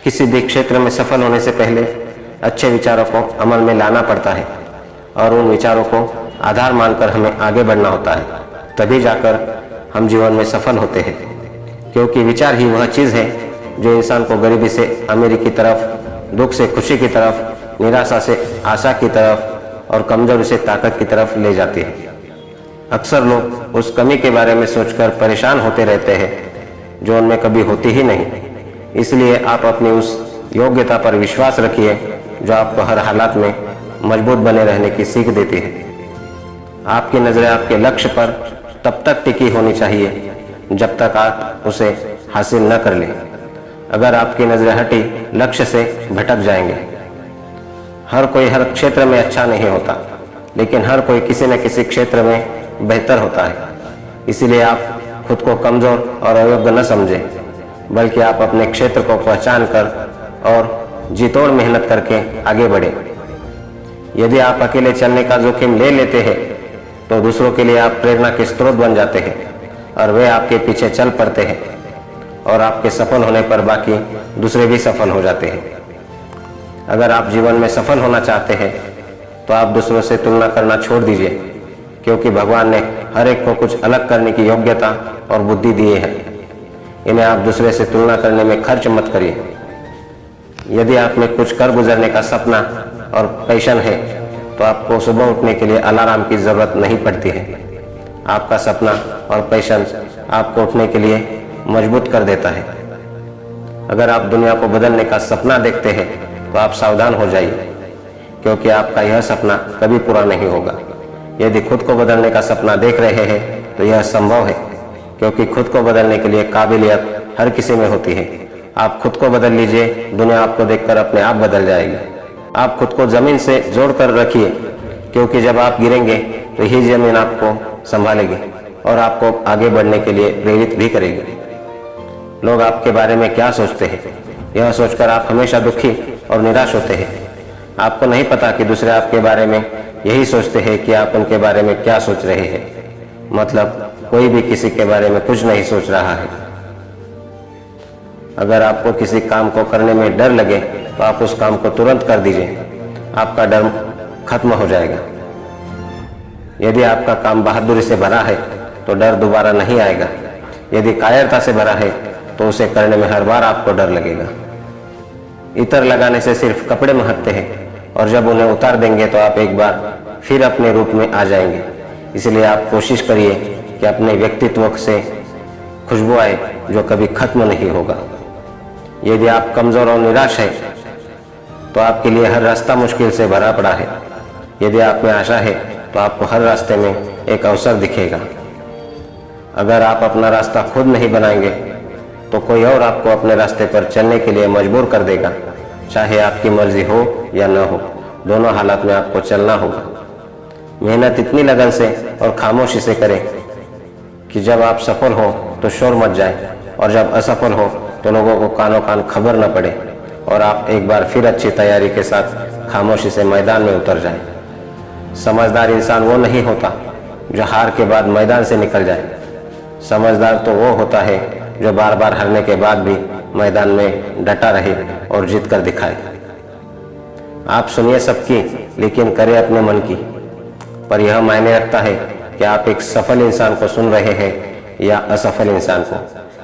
किसी भी क्षेत्र में सफल होने से पहले अच्छे विचारों को अमल में लाना पड़ता है और उन विचारों को आधार मानकर हमें आगे बढ़ना होता है, तभी जाकर हम जीवन में सफल होते हैं। क्योंकि विचार ही वह चीज़ है जो इंसान को गरीबी से अमीरी की तरफ, दुख से खुशी की तरफ, निराशा से आशा की तरफ और कमजोरी से ताकत की तरफ ले जाती है। अक्सर लोग उस कमी के बारे में सोचकर परेशान होते रहते हैं जो उनमें कभी होती ही नहीं। इसलिए आप अपनी उस योग्यता पर विश्वास रखिए जो आपको हर हालात में मजबूत बने रहने की सीख देती है। आपकी नज़रें आपके लक्ष्य पर तब तक टिकी होनी चाहिए जब तक आप उसे हासिल न कर लें। अगर आपकी नज़रें हटी, लक्ष्य से भटक जाएंगे। हर कोई हर क्षेत्र में अच्छा नहीं होता, लेकिन हर कोई किसी न किसी क्षेत्र में बेहतर होता है। इसीलिए आप खुद को कमज़ोर और अयोग्य न समझें, बल्कि आप अपने क्षेत्र को पहचान कर और जी तोड़ मेहनत करके आगे बढ़ें। यदि आप अकेले चलने का जोखिम ले लेते हैं तो दूसरों के लिए आप प्रेरणा के स्रोत बन जाते हैं और वे आपके पीछे चल पड़ते हैं और आपके सफल होने पर बाकी दूसरे भी सफल हो जाते हैं। अगर आप जीवन में सफल होना चाहते हैं तो आप दूसरों से तुलना करना छोड़ दीजिए, क्योंकि भगवान ने हर एक को कुछ अलग करने की योग्यता और बुद्धि दी है। इन्हें आप दूसरे से तुलना करने में खर्च मत करिए। यदि आप में कुछ कर गुजरने का सपना और पैशन है तो आपको सुबह उठने के लिए अलार्म की जरूरत नहीं पड़ती है। आपका सपना और पैशन आपको उठने के लिए मजबूत कर देता है। अगर आप दुनिया को बदलने का सपना देखते हैं तो आप सावधान हो जाइए, क्योंकि आपका यह सपना कभी पूरा नहीं होगा। यदि खुद को बदलने का सपना देख रहे हैं तो यह संभव है, क्योंकि खुद को बदलने के लिए काबिलियत हर किसी में होती है। आप खुद को बदल लीजिए, दुनिया आपको देखकर अपने आप बदल जाएगी। आप खुद को जमीन से जोड़कर रखिए, क्योंकि जब आप गिरेंगे तो यही जमीन आपको संभालेगी और आपको आगे बढ़ने के लिए प्रेरित भी करेगी। लोग आपके बारे में क्या सोचते हैं, यह सोचकर आप हमेशा दुखी और निराश होते हैं। आपको नहीं पता कि दूसरे आपके बारे में यही सोचते हैं कि आप उनके बारे में क्या सोच रहे हैं। मतलब कोई भी किसी के बारे में कुछ नहीं सोच रहा है। अगर आपको किसी काम को करने में डर लगे तो आप उस काम को तुरंत कर दीजिए, आपका डर खत्म हो जाएगा। यदि आपका काम बहादुरी से भरा है तो डर दोबारा नहीं आएगा। यदि कायरता से भरा है तो उसे करने में हर बार आपको डर लगेगा। इतर लगाने से सिर्फ कपड़े महकते हैं, और जब उन्हें उतार देंगे तो आप एक बार फिर अपने रूप में आ जाएंगे। इसलिए आप कोशिश करिए कि अपने व्यक्तित्व से खुशबू आए जो कभी खत्म नहीं होगा। यदि आप कमजोर और निराश हैं तो आपके लिए हर रास्ता मुश्किल से भरा पड़ा है। यदि आप में आशा है तो आपको हर रास्ते में एक अवसर दिखेगा। अगर आप अपना रास्ता खुद नहीं बनाएंगे तो कोई और आपको अपने रास्ते पर चलने के लिए मजबूर कर देगा। चाहे आपकी मर्जी हो या न हो, दोनों हालात में आपको चलना होगा। मेहनत इतनी लगन से और खामोशी से करें कि जब आप सफल हो तो शोर मच जाए, और जब असफल हो तो लोगों को कानों कान खबर न पड़े और आप एक बार फिर अच्छी तैयारी के साथ खामोशी से मैदान में उतर जाएं। समझदार इंसान वो नहीं होता जो हार के बाद मैदान से निकल जाए। समझदार तो वो होता है जो बार बार हारने के बाद भी मैदान में डटा रहे और जीत कर दिखाए। आप सुनिए सबकी, लेकिन करें अपने मन की। पर यह मायने रखता है कि आप एक सफल इंसान को सुन रहे हैं या असफल इंसान को,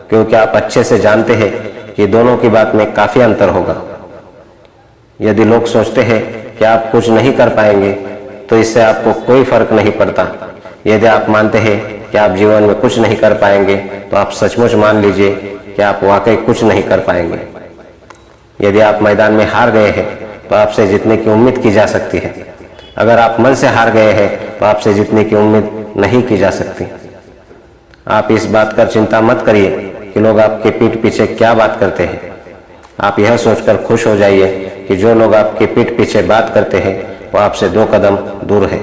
क्योंकि आप अच्छे से जानते हैं कि दोनों की बात में काफी अंतर होगा। यदि लोग सोचते हैं कि आप कुछ नहीं कर पाएंगे तो इससे आपको कोई फर्क नहीं पड़ता। यदि आप मानते हैं कि आप जीवन में कुछ नहीं कर पाएंगे तो आप सचमुच मान लीजिए कि आप वाकई कुछ नहीं कर पाएंगे। यदि आप मैदान में हार गए हैं तो आपसे जीतने की उम्मीद की जा सकती है। अगर आप मन से हार गए हैं तो आपसे जीतने की उम्मीद नहीं की जा सकती। आप इस बात पर चिंता मत करिए कि लोग आपके पीठ पीछे क्या बात करते हैं। आप यह सोचकर खुश हो जाइए कि जो लोग आपके पीठ पीछे बात करते हैं वो आपसे 2 कदम दूर है।